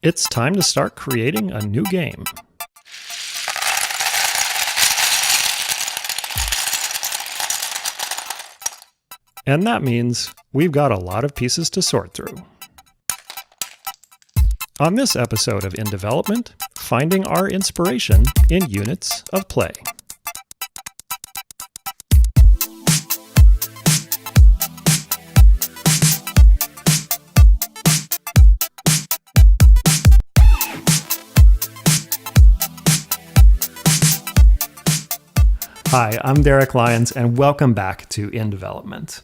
It's time to start creating a new game. And that means we've got a lot of pieces to sort through. On this episode of In Development, finding our inspiration in units of play. Hi, I'm Derek Lyons, and welcome back to In Development.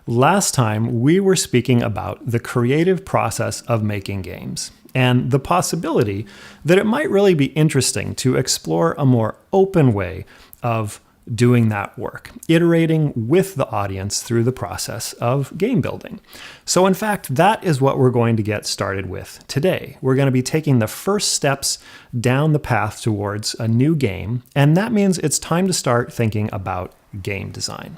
Last time, we were speaking about the creative process of making games, and the possibility that it might really be interesting to explore a more open way of doing that work, iterating with the audience through the process of game building. So in fact, that is what we're going to get started with today. We're going to be taking the first steps down the path towards a new game, and that means it's time to start thinking about game design.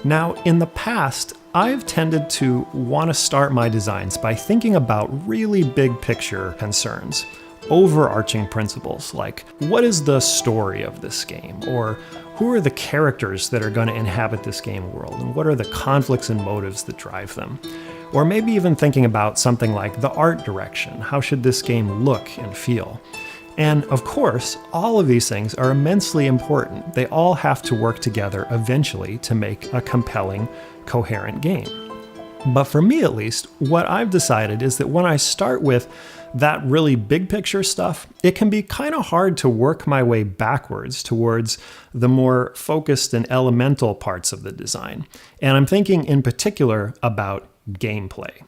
Now, in the past, I've tended to want to start my designs by thinking about really big picture concerns, overarching principles like, what is the story of this game? Or who are the characters that are going to inhabit this game world? And what are the conflicts and motives that drive them? Or maybe even thinking about something like the art direction. How should this game look and feel? And of course, all of these things are immensely important. They all have to work together eventually to make a compelling, coherent game. But for me at least, what I've decided is that when I start with that really big picture stuff, it can be kind of hard to work my way backwards towards the more focused and elemental parts of the design. And I'm thinking in particular about gameplay.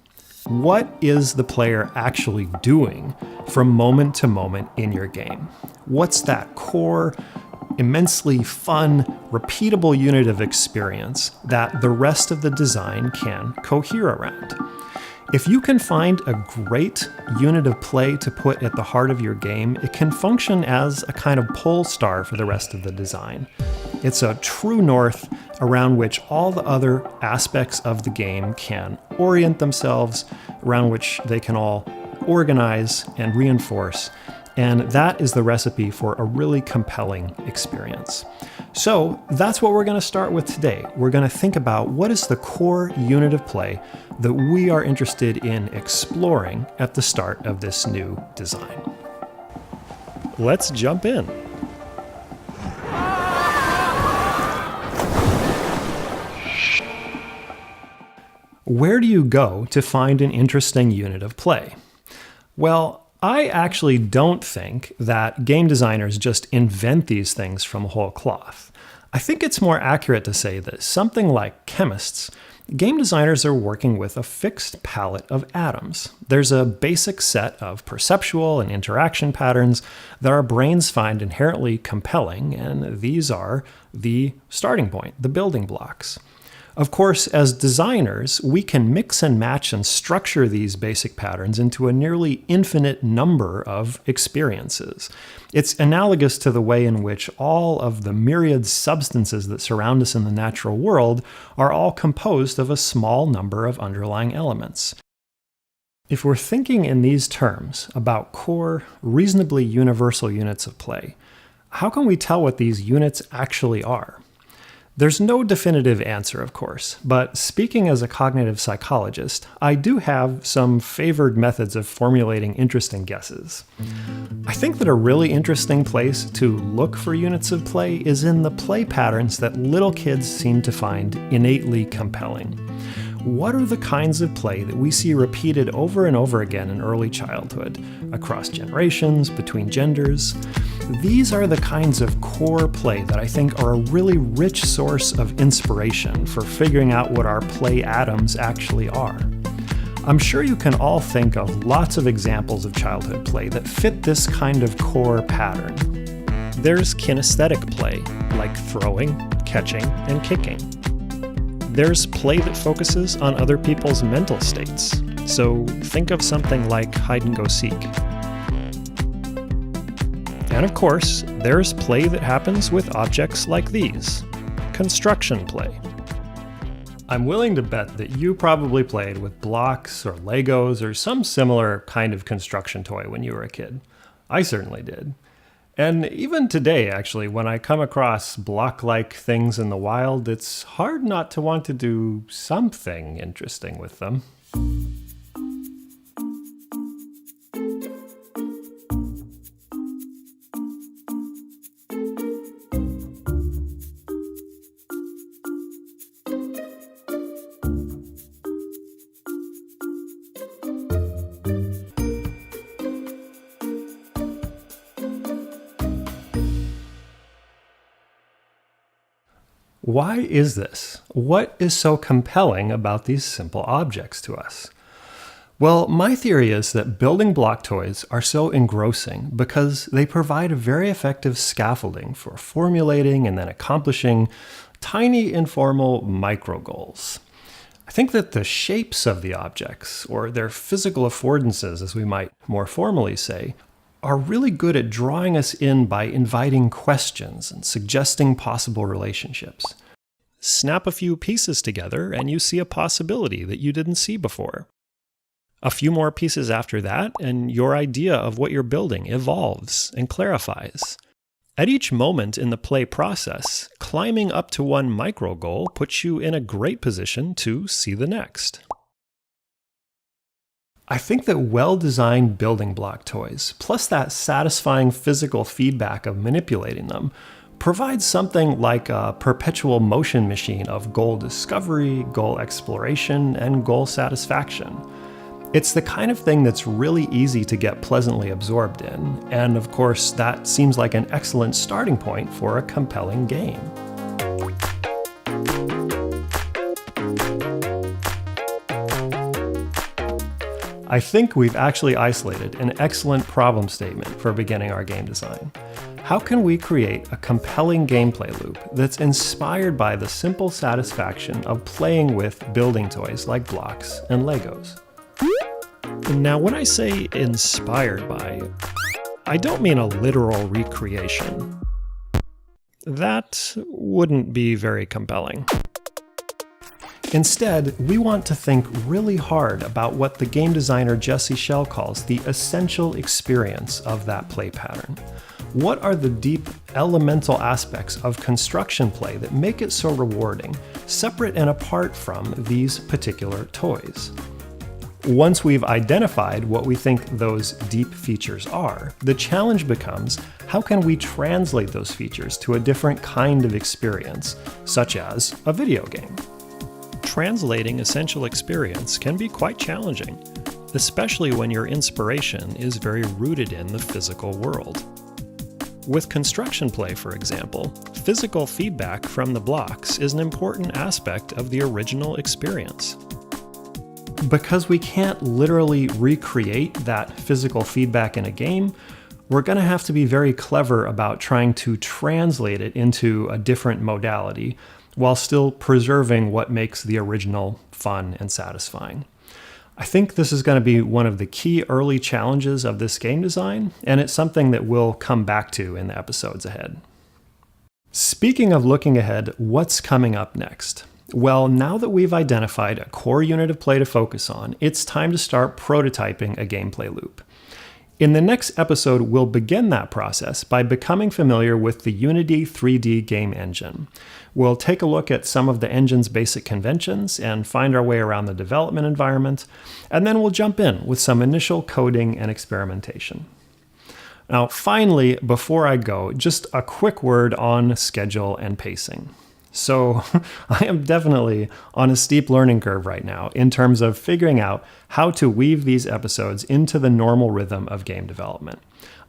What is the player actually doing from moment to moment in your game? What's that core, immensely fun, repeatable unit of experience that the rest of the design can cohere around? If you can find a great unit of play to put at the heart of your game, it can function as a kind of pole star for the rest of the design. It's a true north around which all the other aspects of the game can orient themselves, around which they can all organize and reinforce. And that is the recipe for a really compelling experience. So that's what we're going to start with today. We're going to think about what is the core unit of play that we are interested in exploring at the start of this new design. Let's jump in. Where do you go to find an interesting unit of play? Well, I actually don't think that game designers just invent these things from whole cloth. I think it's more accurate to say that something like chemists, game designers are working with a fixed palette of atoms. There's a basic set of perceptual and interaction patterns that our brains find inherently compelling, and these are the starting point, the building blocks. Of course, as designers, we can mix and match and structure these basic patterns into a nearly infinite number of experiences. It's analogous to the way in which all of the myriad substances that surround us in the natural world are all composed of a small number of underlying elements. If we're thinking in these terms about core, reasonably universal units of play, how can we tell what these units actually are? There's no definitive answer, of course, but speaking as a cognitive psychologist, I do have some favored methods of formulating interesting guesses. I think that a really interesting place to look for units of play is in the play patterns that little kids seem to find innately compelling. What are the kinds of play that we see repeated over and over again in early childhood, across generations, between genders? These are the kinds of core play that I think are a really rich source of inspiration for figuring out what our play atoms actually are. I'm sure you can all think of lots of examples of childhood play that fit this kind of core pattern. There's kinesthetic play, like throwing, catching, and kicking. There's play that focuses on other people's mental states, so think of something like hide and go seek. And of course, there's play that happens with objects like these, construction play. I'm willing to bet that you probably played with blocks or Legos or some similar kind of construction toy when you were a kid. I certainly did. And even today, actually, when I come across block-like things in the wild, it's hard not to want to do something interesting with them. Why is this? What is so compelling about these simple objects to us? Well, my theory is that building block toys are so engrossing because they provide a very effective scaffolding for formulating and then accomplishing tiny informal micro goals. I think that the shapes of the objects, or their physical affordances as we might more formally say, are really good at drawing us in by inviting questions and suggesting possible relationships. Snap a few pieces together and you see a possibility that you didn't see before. A few more pieces after that and your idea of what you're building evolves and clarifies. At each moment in the play process, climbing up to one micro goal puts you in a great position to see the next. I think that well-designed building block toys, plus that satisfying physical feedback of manipulating them, provides something like a perpetual motion machine of goal discovery, goal exploration, and goal satisfaction. It's the kind of thing that's really easy to get pleasantly absorbed in, and of course, that seems like an excellent starting point for a compelling game. I think we've actually isolated an excellent problem statement for beginning our game design. How can we create a compelling gameplay loop that's inspired by the simple satisfaction of playing with building toys like blocks and Legos? Now, when I say inspired by, I don't mean a literal recreation. That wouldn't be very compelling. Instead, we want to think really hard about what the game designer Jesse Schell calls the essential experience of that play pattern. What are the deep, elemental aspects of construction play that make it so rewarding, separate and apart from these particular toys? Once we've identified what we think those deep features are, the challenge becomes, how can we translate those features to a different kind of experience, such as a video game? Translating essential experience can be quite challenging, especially when your inspiration is very rooted in the physical world. With construction play, for example, physical feedback from the blocks is an important aspect of the original experience. Because we can't literally recreate that physical feedback in a game, we're going to have to be very clever about trying to translate it into a different modality, while still preserving what makes the original fun and satisfying. I think this is going to be one of the key early challenges of this game design, and it's something that we'll come back to in the episodes ahead. Speaking of looking ahead, what's coming up next? Well, now that we've identified a core unit of play to focus on, it's time to start prototyping a gameplay loop. In the next episode, we'll begin that process by becoming familiar with the Unity 3D game engine. We'll take a look at some of the engine's basic conventions and find our way around the development environment, and then we'll jump in with some initial coding and experimentation. Now, finally, before I go, just a quick word on schedule and pacing. So I am definitely on a steep learning curve right now in terms of figuring out how to weave these episodes into the normal rhythm of game development.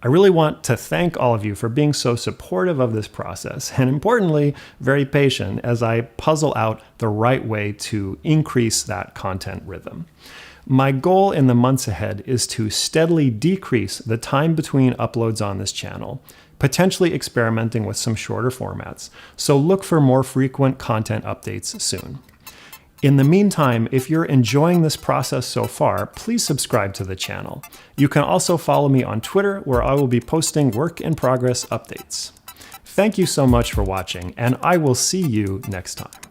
I really want to thank all of you for being so supportive of this process and, importantly, very patient as I puzzle out the right way to increase that content rhythm. My goal in the months ahead is to steadily decrease the time between uploads on this channel, potentially experimenting with some shorter formats, so look for more frequent content updates soon. In the meantime, if you're enjoying this process so far, please subscribe to the channel. You can also follow me on Twitter, where I will be posting work in progress updates. Thank you so much for watching, and I will see you next time.